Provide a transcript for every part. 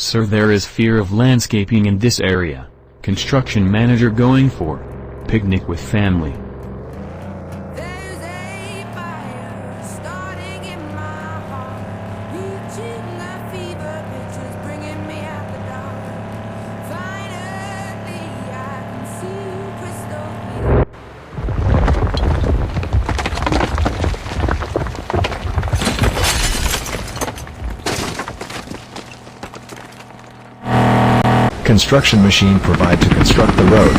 Sir, there is fear of landscaping in this area. Construction manager going for picnic with family. Construction machine provide to construct the road.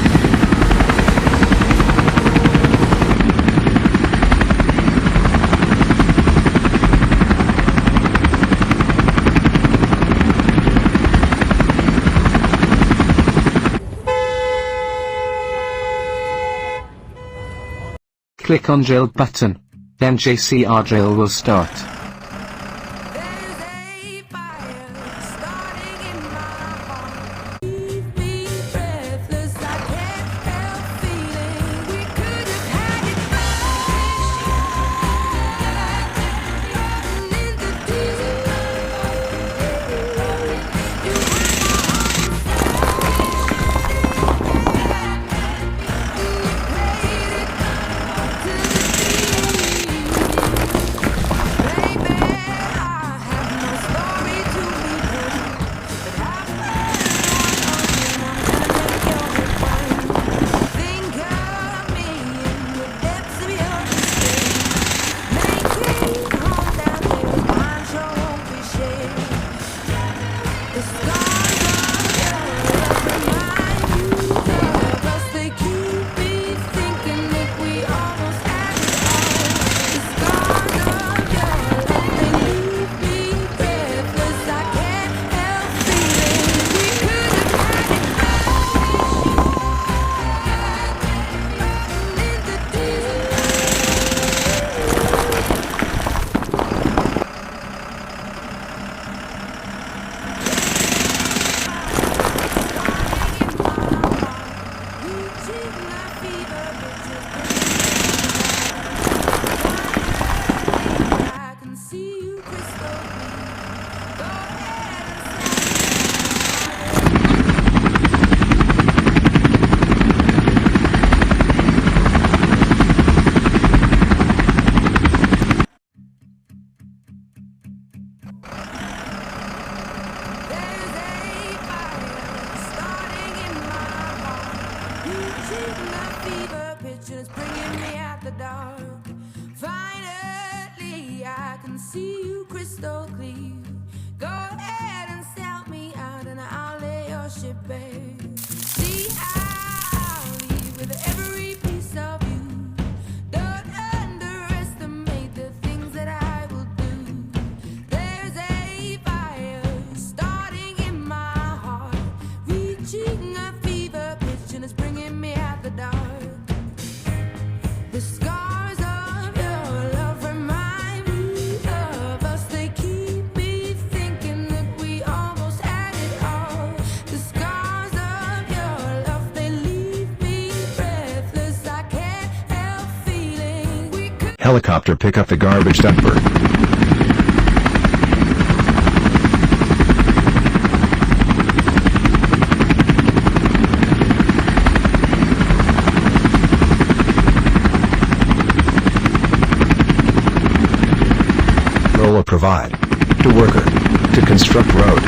Click on drill button, then JCB drill will start. Finally, I can see you crystal clear. Go ahead and sell me out, and I'll lay your ship bare. See, I'll leave with every piece of you. Don't underestimate the things that I will do. There's a fire starting in my heart, reaching a fever pitch, and it's bringing me out the dark. The scars of your love remind me of us. They keep me thinking that we almost had it all. The scars of your love, they leave me breathless. I can't help feeling we could. Helicopter pick up the garbage dumper. Roller provide to worker to construct road.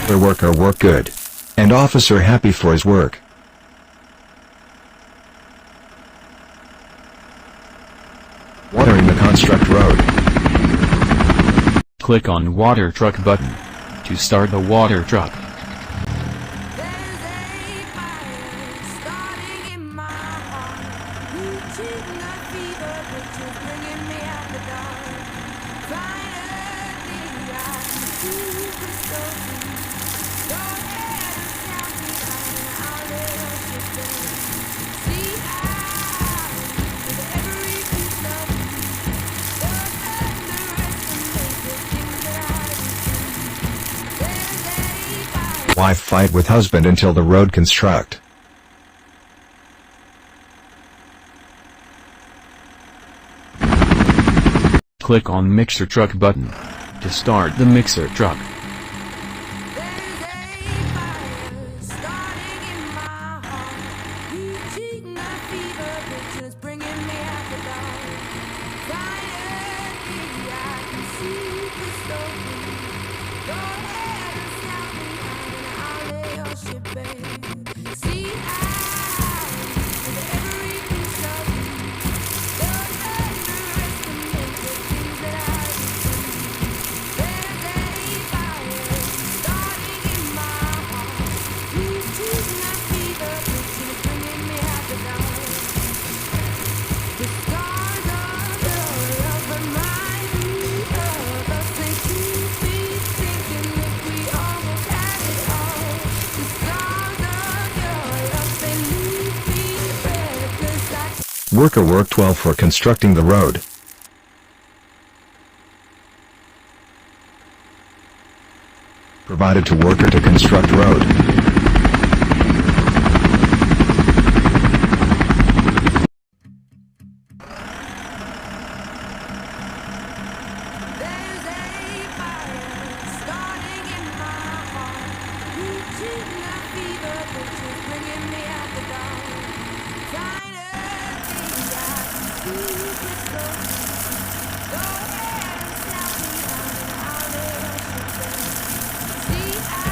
The worker work good, and officer happy for his work. Watering the construct road. Click on water truck button to start the water truck. pictures bringing me out the dark. Finally, I can see you crystal clear. Go ahead and sound me out and I'll lay your shit bare. See, I with every piece of you. Don't underestimate the things that I do. There's a fire. Wife fight with husband until the road construct. Click on mixer truck button to start the mixer truck. There's a fire starting in my heart. Reaching a fever pitch and it's bringing me out the dark. Finally, I can see you crystal clear. Go ahead and sound me out and I'll lay your shit bare. See, I with every piece of you. Don't underestimate the things that I do. There's a fire starting in my heart. Reaching a fever pitch and it's bringing me out the dark. The stars of your love remind me of us. They keep me thinking that we almost had it all. The stars of your love, they leave me breathless. Worker work 12 for constructing the road. Provided to worker to construct road. There's a fire starting in my heart. Reaching a fever pitch is bringing me out the dark. Finally, I can see you crystal clear. Go ahead and sound me out and I'll lay your shit bare. See, I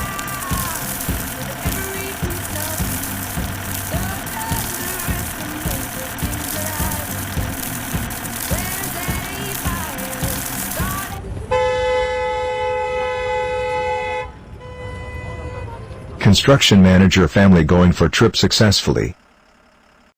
with every piece of you. Don't underestimate the things that I do. There's a fire starting. Construction manager family going for trip successfully.